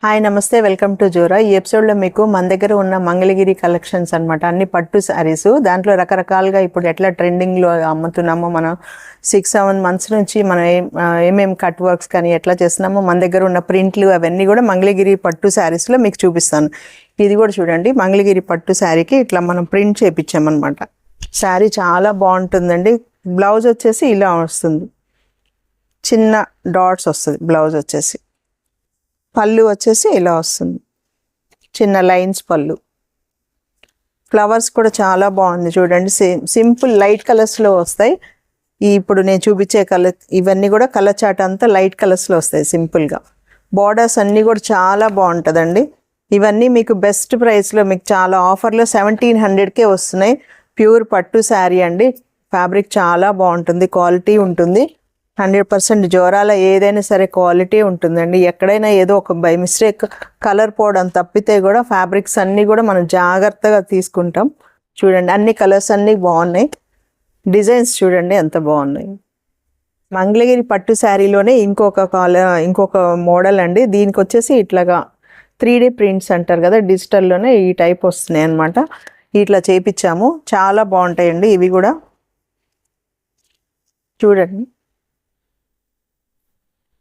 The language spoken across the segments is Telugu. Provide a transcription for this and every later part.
హాయ్ నమస్తే వెల్కమ్ టు జోరా. ఈ ఎపిసోడ్లో మీకు మన దగ్గర ఉన్న మంగళగిరి కలెక్షన్స్ అనమాట. అన్ని పట్టు శారీస్, దాంట్లో రకరకాలుగా ఇప్పుడు ఎట్లా ట్రెండింగ్లో అమ్ముతున్నామో, మనం 6-7 మంత్స్ నుంచి మనం ఏమేమి కట్ వర్క్స్ కానీ ఎట్లా చేస్తున్నామో, మన దగ్గర ఉన్న ప్రింట్లు అవన్నీ కూడా మంగళగిరి పట్టు శారీస్లో మీకు చూపిస్తాను. ఇది కూడా చూడండి, మంగళగిరి పట్టు శారీకి ఇట్లా మనం ప్రింట్ చేయించామన్నమాట. శారీ చాలా బాగుంటుందండి. బ్లౌజ్ వచ్చేసి ఇలా వస్తుంది, చిన్న డాట్స్ వస్తుంది బ్లౌజ్ వచ్చేసి. పళ్ళు వచ్చేసి ఇలా వస్తుంది, చిన్న లైన్స్ పళ్ళు. ఫ్లవర్స్ కూడా చాలా బాగుంది చూడండి, సింపుల్ లైట్ కలర్స్లో వస్తాయి. ఇప్పుడు నేను చూపించే కలర్ ఇవన్నీ కూడా కలర్ చాట్ అంతా లైట్ కలర్స్లో వస్తాయి సింపుల్గా. బార్డర్స్ అన్నీ కూడా చాలా బాగుంటుందండి. ఇవన్నీ మీకు బెస్ట్ ప్రైస్లో, మీకు చాలా ఆఫర్లో 1700కే వస్తున్నాయి. ప్యూర్ పట్టు శారీ అండి. ఫ్యాబ్రిక్ చాలా బాగుంటుంది, క్వాలిటీ ఉంటుంది. 100% జోరాల ఏదైనా సరే క్వాలిటీ ఉంటుందండి. ఎక్కడైనా ఏదో ఒక బై మిస్టేక్ కలర్ పోవడం తప్పితే కూడా ఫ్యాబ్రిక్స్ అన్నీ కూడా మనం జాగ్రత్తగా తీసుకుంటాం. చూడండి, అన్ని కలర్స్ అన్నీ బాగున్నాయి. డిజైన్స్ చూడండి ఎంత బాగున్నాయి. మంగళగిరి పట్టు శారీలోనే ఇంకొక మోడల్ అండి. దీనికి వచ్చేసి ఇట్లాగా 3D ప్రింట్స్ అంటారు కదా, డిజిటల్లోనే ఈ టైప్ వస్తున్నాయి అన్నమాట. ఇట్లా చేయించాము, చాలా బాగుంటాయండి ఇవి కూడా. చూడండి,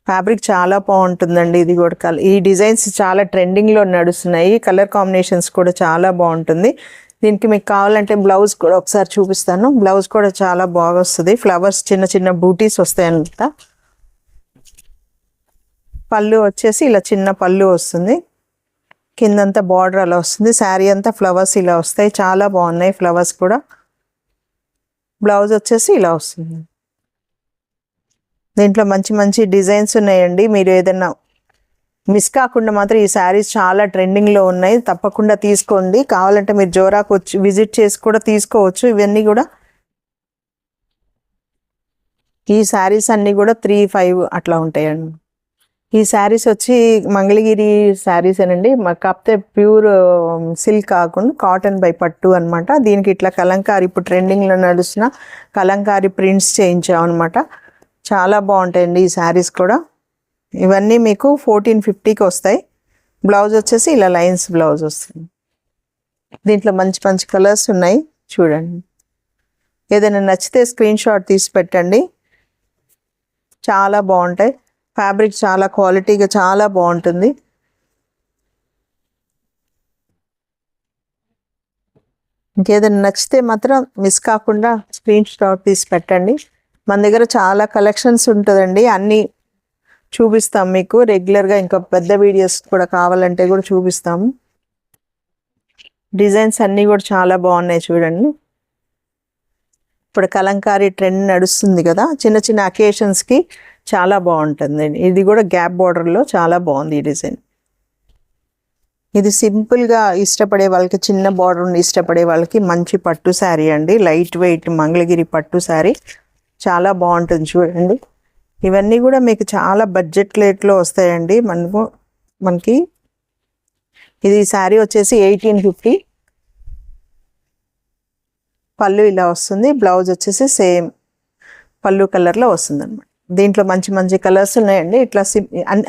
ఫ్యాబ్రిక్ చాలా బాగుంటుందండి. ఇది కూడా ఈ డిజైన్స్ చాలా ట్రెండింగ్లో నడుస్తున్నాయి. కలర్ కాంబినేషన్స్ కూడా చాలా బాగుంటుంది. దీనికి మీకు కావాలంటే బ్లౌజ్ కూడా ఒకసారి చూపిస్తాను. బ్లౌజ్ కూడా చాలా బాగా వస్తుంది. ఫ్లవర్స్ చిన్న చిన్న బూటీస్ వస్తాయి అంత. పళ్ళు వచ్చేసి ఇలా చిన్న పళ్ళు వస్తుంది, కిందంతా బార్డర్ అలా వస్తుంది. శారీ అంతా ఫ్లవర్స్ ఇలా వస్తాయి, చాలా బాగున్నాయి ఫ్లవర్స్ కూడా. బ్లౌజ్ వచ్చేసి ఇలా వస్తుంది. దీంట్లో మంచి మంచి డిజైన్స్ ఉన్నాయండి. మీరు ఏదైనా మిస్ కాకుండా మాత్రం, ఈ శారీస్ చాలా ట్రెండింగ్లో ఉన్నాయి, తప్పకుండా తీసుకోండి. కావాలంటే మీరు జోరాకు వచ్చి విజిట్ చేసి కూడా తీసుకోవచ్చు. ఇవన్నీ కూడా ఈ శారీస్ అన్నీ కూడా 3-5 అట్లా ఉంటాయండి. ఈ శారీస్ వచ్చి మంగళగిరి శారీస్ అనండి, కాకపోతే ప్యూర్ సిల్క్ కాకుండా కాటన్ బై పట్టు అనమాట. దీనికి ఇట్లా కలంకారీ, ఇప్పుడు ట్రెండింగ్లో నడుస్తున్న కలంకారీ ప్రింట్స్ చేయించాం అనమాట. చాలా బాగుంటాయండి ఈ శారీస్ కూడా. ఇవన్నీ మీకు 1450కి వస్తాయి. బ్లౌజ్ వచ్చేసి ఇలా లైన్స్ బ్లౌజ్ వస్తుంది. దీంట్లో మంచి మంచి కలర్స్ ఉన్నాయి చూడండి. ఏదైనా నచ్చితే స్క్రీన్ షాట్ తీసి పెట్టండి, చాలా బాగుంటాయి. ఫ్యాబ్రిక్ చాలా క్వాలిటీగా చాలా బాగుంటుంది. ఇంకేదైనా నచ్చితే మాత్రం మిస్ కాకుండా స్క్రీన్ షాట్ తీసి పెట్టండి. మన దగ్గర చాలా కలెక్షన్స్ ఉంటుందండి, అన్నీ చూపిస్తాం మీకు రెగ్యులర్గా. ఇంకా పెద్ద వీడియోస్ కూడా కావాలంటే కూడా చూపిస్తాము. డిజైన్స్ అన్నీ కూడా చాలా బాగున్నాయి చూడండి. ఇప్పుడు కలంకారీ ట్రెండ్ నడుస్తుంది కదా, చిన్న చిన్న అకేషన్స్కి చాలా బాగుంటుంది. ఇది కూడా గ్యాప్ బార్డర్లో చాలా బాగుంది ఈ డిజైన్. ఇది సింపుల్గా ఇష్టపడే వాళ్ళకి, చిన్న బార్డర్ని ఇష్టపడే వాళ్ళకి మంచి పట్టు శారీ అండి. లైట్ వెయిట్ మంగళగిరి పట్టు శారీ చాలా బాగుంటుంది చూడండి. ఇవన్నీ కూడా మీకు చాలా బడ్జెట్ రేట్లో వస్తాయండి. మనకి ఇది శారీ వచ్చేసి 1850. పళ్ళు ఇలా వస్తుంది, బ్లౌజ్ వచ్చేసి సేమ్ పళ్ళు కలర్లో వస్తుంది అనమాట. దీంట్లో మంచి మంచి కలర్స్ ఉన్నాయండి. ఇట్లా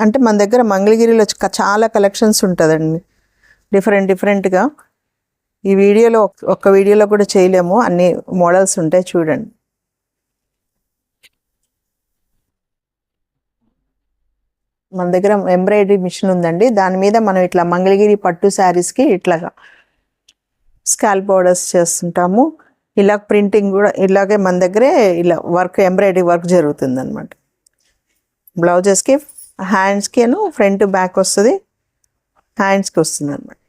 అంటే మన దగ్గర మంగళగిరిలో చాలా కలెక్షన్స్ ఉంటుందండి, డిఫరెంట్గా. ఈ వీడియోలో ఒక్క వీడియోలో కూడా చేయలేము, అన్ని మోడల్స్ ఉంటాయి చూడండి. మన దగ్గర ఎంబ్రాయిడరీ మిషన్ ఉందండి, దాని మీద మనం ఇట్లా మంగళగిరి పట్టు శారీస్కి ఇట్లాగా స్కాల్ప్ బోర్డర్స్ చేస్తుంటాము. ఇలా ప్రింటింగ్ కూడా ఇలాగే మన దగ్గరే ఇలా వర్క్, ఎంబ్రాయిడరీ వర్క్ జరుగుతుంది అనమాట. బ్లౌజెస్కి, హ్యాండ్స్కి ఫ్రంట్ బ్యాక్ వస్తుంది, హ్యాండ్స్కి వస్తుంది అనమాట.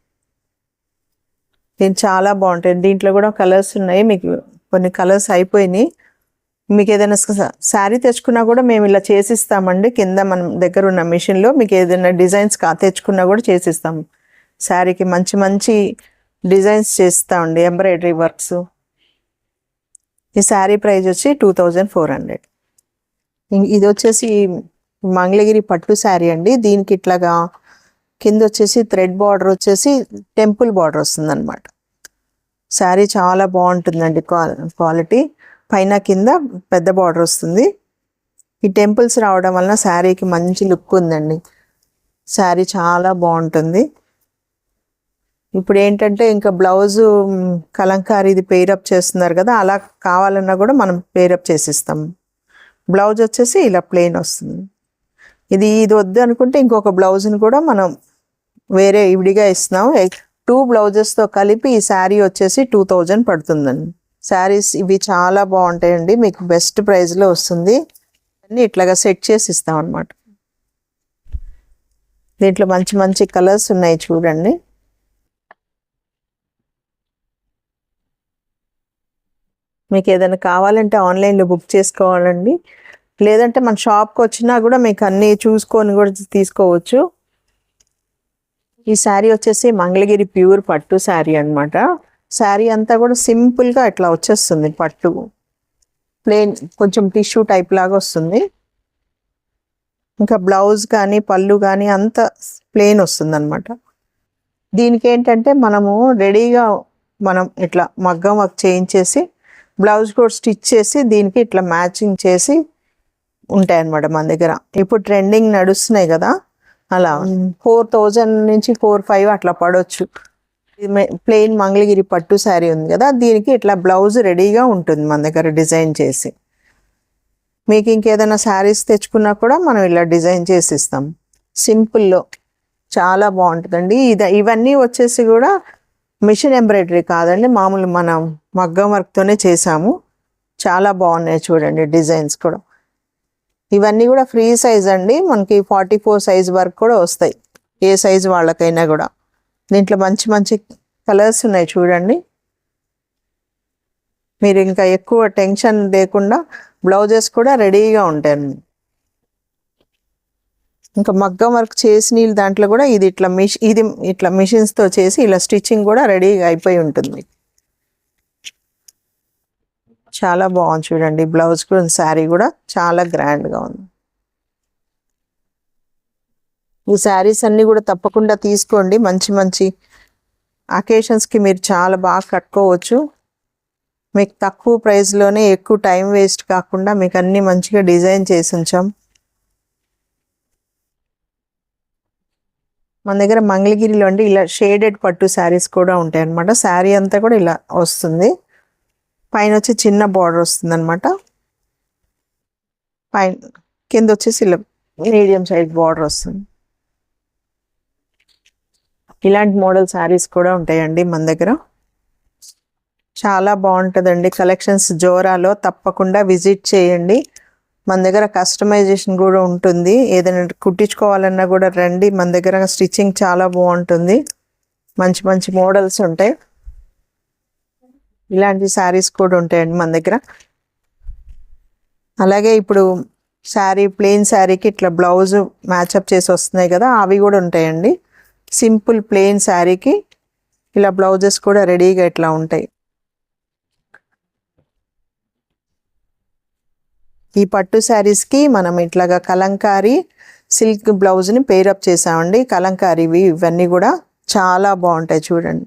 దీని చాలా బాగుంటాయి. దీంట్లో కూడా కలర్స్ ఉన్నాయి, మీకు కొన్ని కలర్స్ అయిపోయినాయి. మీకు ఏదైనా శారీ తెచ్చుకున్నా కూడా మేము ఇలా చేసిస్తామండి. కింద మన దగ్గర ఉన్న మిషన్లో మీకు ఏదైనా డిజైన్స్ తెచ్చుకున్నా కూడా చేసిస్తాము. శారీకి మంచి మంచి డిజైన్స్ చేస్తామండి, ఎంబ్రాయిడరీ వర్క్స్. ఈ శారీ ప్రైస్ వచ్చి 2400. ఇది వచ్చేసి మంగళగిరి పట్టు శారీ అండి. దీనికి ఇట్లాగా కింద వచ్చేసి థ్రెడ్ బార్డర్ వచ్చేసి టెంపుల్ బార్డర్ వస్తుంది అనమాట. శారీ చాలా బాగుంటుందండి, క్వాలిటీ. పైన కింద పెద్ద బార్డర్ వస్తుంది. ఈ టెంపుల్స్ రావడం వలన శారీకి మంచి లుక్ ఉందండి. శారీ చాలా బాగుంటుంది. ఇప్పుడు ఏంటంటే ఇంకా బ్లౌజు కలంకారీది పేరప్ చేస్తున్నారు కదా, అలా కావాలన్నా కూడా మనం పేరప్ చేసిస్తాం. బ్లౌజ్ వచ్చేసి ఇలా ప్లెయిన్ వస్తుంది. ఇది వద్దు అనుకుంటే ఇంకొక బ్లౌజ్ని కూడా మనం వేరే విడిగా ఇస్తున్నాం. 2 బ్లౌజెస్తో కలిపి ఈ శారీ వచ్చేసి 2000 పడుతుందండి. శారీస్ ఇవి చాలా బాగుంటాయండి, మీకు బెస్ట్ ప్రైస్లో వస్తుంది. అన్నీ ఇట్లాగా సెట్ చేసి ఇస్తాం అన్నమాట. దీంట్లో మంచి మంచి కలర్స్ ఉన్నాయి చూడండి. మీకు ఏదైనా కావాలంటే ఆన్లైన్లో బుక్ చేసుకోవాలండి, లేదంటే మన షాప్కి వచ్చినా కూడా మీకు అన్నీ చూసుకొని కూడా తీసుకోవచ్చు. ఈ శారీ వచ్చేసి మంగళగిరి ప్యూర్ పట్టు శారీ అనమాట. శారీ అంతా కూడా సింపుల్గా ఇట్లా వచ్చేస్తుంది, పట్టు ప్లెయిన్ కొంచెం టిష్యూ టైప్ లాగా వస్తుంది. ఇంకా బ్లౌజ్ కానీ పళ్ళు కానీ అంత ప్లెయిన్ వస్తుంది అనమాట. దీనికి ఏంటంటే మనము రెడీగా మనం ఇట్లా మగ్గం వర్క్ చేయించేసి బ్లౌజ్ కూడా స్టిచ్ చేసి దీనికి ఇట్లా మ్యాచింగ్ చేసి ఉంటాయి అన్నమాట మన దగ్గర. ఇప్పుడు ట్రెండింగ్ నడుస్తున్నాయి కదా, అలా 4000 నుంచి 4500 అట్లా పడవచ్చు. ప్లెయిన్ మంగళగిరి పట్టు శారీ ఉంది కదా, దీనికి ఇట్లా బ్లౌజ్ రెడీగా ఉంటుంది మన దగ్గర డిజైన్ చేసి. మీకు ఇంకేదైనా శారీస్ తెచ్చుకున్నా కూడా మనం ఇలా డిజైన్ చేసి ఇస్తాం సింపుల్లో. చాలా బాగుంటుందండి. ఇవన్నీ వచ్చేసి కూడా మిషన్ ఎంబ్రాయిడరీ కాదండి, మామూలు మనం మగ్గం వర్క్తోనే చేసాము. చాలా బాగున్నాయి చూడండి డిజైన్స్ కూడా. ఇవన్నీ కూడా ఫ్రీ సైజ్ అండి, మనకి 44 సైజ్ వరకు కూడా వస్తాయి, ఏ సైజు వాళ్ళకైనా కూడా. దీంట్లో మంచి మంచి కలర్స్ ఉన్నాయి చూడండి. మీరు ఇంకా ఎక్కువ టెన్షన్ లేకుండా బ్లౌజెస్ కూడా రెడీగా ఉంటాయి. ఇంకా మగ్గం వర్క్ చేసిన దాంట్లో కూడా ఇది ఇట్లా మిషన్స్తో చేసి ఇలా స్టిచ్చింగ్ కూడా రెడీగా అయిపోయి ఉంటుంది. చాలా బాగుంది చూడండి. బ్లౌజ్ కూడా శారీ కూడా చాలా గ్రాండ్గా ఉంది. ఈ శారీస్ అన్నీ కూడా తప్పకుండా తీసుకోండి. మంచి మంచి అకేషన్స్కి మీరు చాలా బాగా కట్టుకోవచ్చు. మీకు తక్కువ ప్రైస్లోనే ఎక్కువ టైం వేస్ట్ కాకుండా మీకు అన్నీ మంచిగా డిజైన్ చేసి ఉంచాం. మన దగ్గర మంగళగిరిలో అండి ఇలా షేడెడ్ పట్టు శారీస్ కూడా ఉంటాయి అన్నమాట. శారీ అంతా కూడా ఇలా వస్తుంది, పైన వచ్చి చిన్న బార్డర్ వస్తుంది అనమాట, పైన కింద వచ్చేసి ఇలా మీడియం సైజ్ బార్డర్ వస్తుంది. ఇలాంటి మోడల్ శారీస్ కూడా ఉంటాయండి మన దగ్గర. చాలా బాగుంటుందండి కలెక్షన్స్. జోరాలో తప్పకుండా విజిట్ చేయండి. మన దగ్గర కస్టమైజేషన్ కూడా ఉంటుంది, ఏదైనా కుట్టించుకోవాలన్నా కూడా రండి. మన దగ్గర స్టిచ్చింగ్ చాలా బాగుంటుంది, మంచి మంచి మోడల్స్ ఉంటాయి. ఇలాంటి శారీస్ కూడా ఉంటాయండి మన దగ్గర. అలాగే ఇప్పుడు శారీ ప్లెయిన్ శారీకి ఇట్లా బ్లౌజ్ మ్యాచప్ చేసి వస్తున్నాయి కదా, అవి కూడా ఉంటాయండి. సింపుల్ ప్లెయిన్ శారీకి ఇలా బ్లౌజెస్ కూడా రెడీగా ఇట్లా ఉంటాయి. ఈ పట్టు శారీస్కి మనం ఇట్లాగా కలంకారీ సిల్క్ బ్లౌజ్ని పేరప్ చేసామండి. కలంకారీవి ఇవన్నీ కూడా చాలా బాగుంటాయి చూడండి.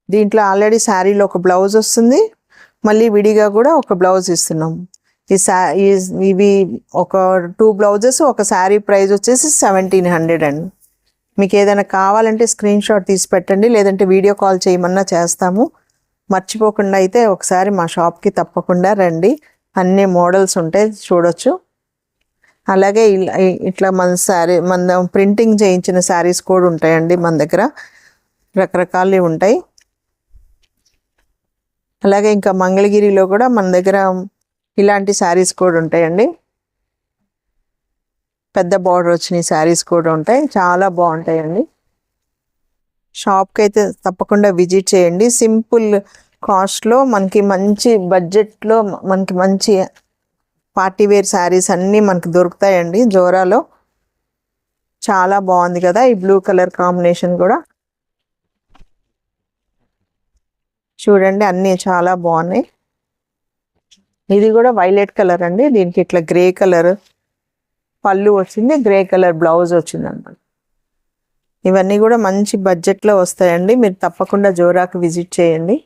దీంట్లో ఆల్రెడీ శారీలో ఒక బ్లౌజ్ వస్తుంది, మళ్ళీ విడిగా కూడా ఒక బ్లౌజ్ ఇస్తున్నాం. ఇవి ఒక 2 బ్లౌజెస్ ఒక శారీ ప్రైస్ వచ్చేసి 1700 అండి. మీకు ఏదైనా కావాలంటే స్క్రీన్ షాట్ తీసి పెట్టండి, లేదంటే వీడియో కాల్ చేయమన్నా చేస్తాము. మర్చిపోకుండా అయితే ఒకసారి మా షాప్కి తప్పకుండా రండి, అన్ని మోడల్స్ ఉంటాయి చూడొచ్చు. అలాగే ఇట్లా మన ప్రింటింగ్ చేయించిన శారీస్ కూడా ఉంటాయండి మన దగ్గర, రకరకాలు ఉంటాయి. అలాగే ఇంకా మంగళగిరిలో కూడా మన దగ్గర ఇలాంటి శారీస్ కూడా ఉంటాయండి, పెద్ద బార్డర్ వచ్చిన శారీస్ కూడా ఉంటాయి, చాలా బాగుంటాయండి. షాప్కి అయితే తప్పకుండా విజిట్ చేయండి. సింపుల్ కాస్ట్లో మనకి మంచి బడ్జెట్లో మనకి మంచి పార్టీ వేర్ శారీస్ అన్నీ మనకి దొరుకుతాయండి జోరాలో. చాలా బాగుంది కదా ఈ బ్లూ కలర్ కాంబినేషన్ కూడా చూడండి, అన్నీ చాలా బాగున్నాయి. ఇది కూడా వైలెట్ కలర్ అండి, దీనికి ఇట్లా గ్రే కలర్ పళ్ళు వచ్చింది, గ్రే కలర్ బ్లౌజ్ వచ్చింది అన్నమాట. ఇవన్నీ కూడా మంచి బడ్జెట్లో వస్తాయండి, మీరు తప్పకుండా జోరాకి విజిట్ చేయండి.